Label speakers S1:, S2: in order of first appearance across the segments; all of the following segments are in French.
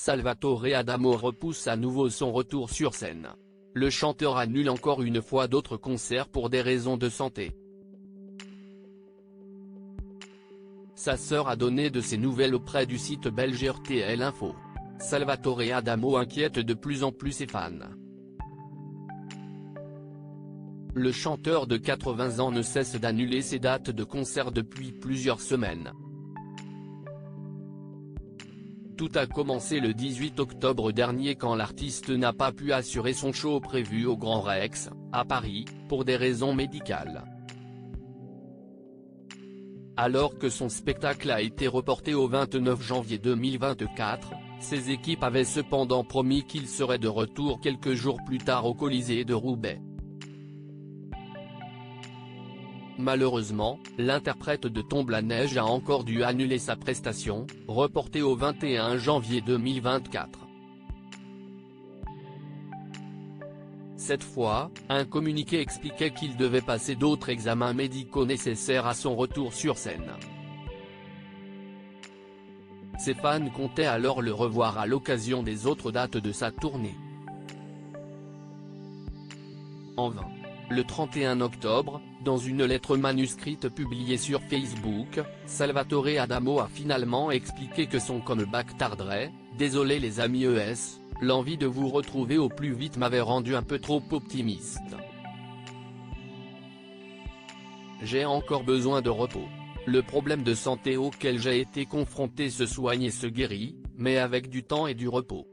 S1: Salvatore Adamo repousse à nouveau son retour sur scène. Le chanteur annule encore une fois d'autres concerts pour des raisons de santé. Sa sœur a donné de ses nouvelles auprès du site belge RTL Info. Salvatore Adamo inquiète de plus en plus ses fans. Le chanteur de 80 ans ne cesse d'annuler ses dates de concert depuis plusieurs semaines. Tout a commencé le 18 octobre dernier quand l'artiste n'a pas pu assurer son show prévu au Grand Rex, à Paris, pour des raisons médicales. Alors que son spectacle a été reporté au 29 janvier 2024, ses équipes avaient cependant promis qu'il serait de retour quelques jours plus tard au Colisée de Roubaix. Malheureusement, l'interprète de Tombe la neige a encore dû annuler sa prestation, reportée au 21 janvier 2024. Cette fois, un communiqué expliquait qu'il devait passer d'autres examens médicaux nécessaires à son retour sur scène. Ses fans comptaient alors le revoir à l'occasion des autres dates de sa tournée. En vain. Le 31 octobre, dans une lettre manuscrite publiée sur Facebook, Salvatore Adamo a finalement expliqué que son comeback tarderait. « Désolé les amis ES, l'envie de vous retrouver au plus vite m'avait rendu un peu trop optimiste. J'ai encore besoin de repos. Le problème de santé auquel j'ai été confronté se soigne et se guérit, mais avec du temps et du repos.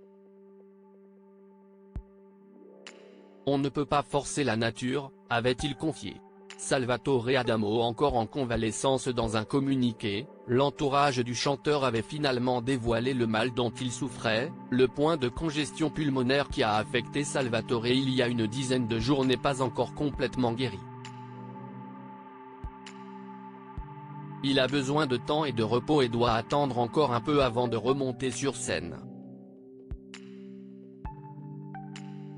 S1: On ne peut pas forcer la nature », avait-il confié. Salvatore Adamo encore en convalescence. Dans un communiqué, l'entourage du chanteur avait finalement dévoilé le mal dont il souffrait. Le point de congestion pulmonaire qui a affecté Salvatore il y a une dizaine de jours n'est pas encore complètement guéri. Il a besoin de temps et de repos et doit attendre encore un peu avant de remonter sur scène.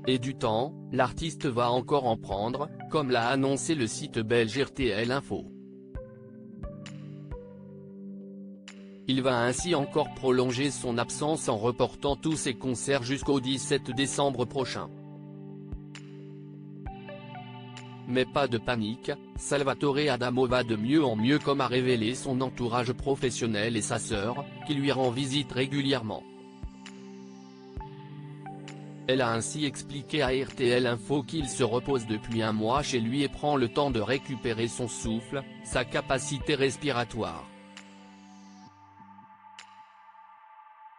S1: Et du temps, l'artiste va encore en prendre, comme l'a annoncé le site belge RTL Info. Il va ainsi encore prolonger son absence en reportant tous ses concerts jusqu'au 17 décembre prochain. Mais pas de panique, Salvatore Adamo va de mieux en mieux, comme a révélé son entourage professionnel et sa sœur, qui lui rend visite régulièrement. Elle a ainsi expliqué à RTL Info qu'il se repose depuis un mois chez lui et prend le temps de récupérer son souffle, sa capacité respiratoire.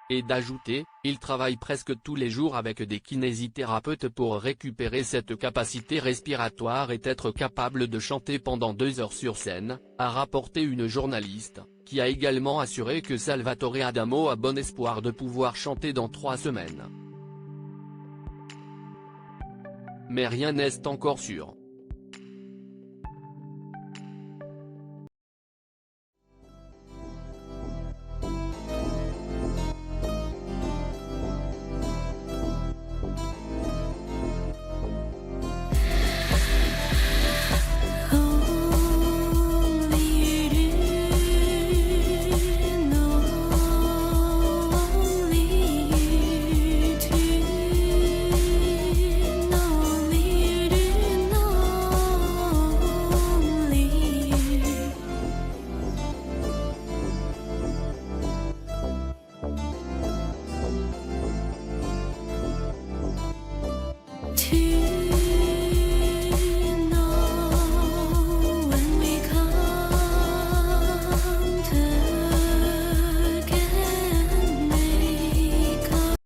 S1: Et d'ajouter, il travaille presque tous les jours avec des kinésithérapeutes pour récupérer cette capacité respiratoire et être capable de chanter pendant 2 heures sur scène, a rapporté une journaliste, qui a également assuré que Salvatore Adamo a bon espoir de pouvoir chanter dans 3 semaines. Mais rien n'est encore sûr.
S2: To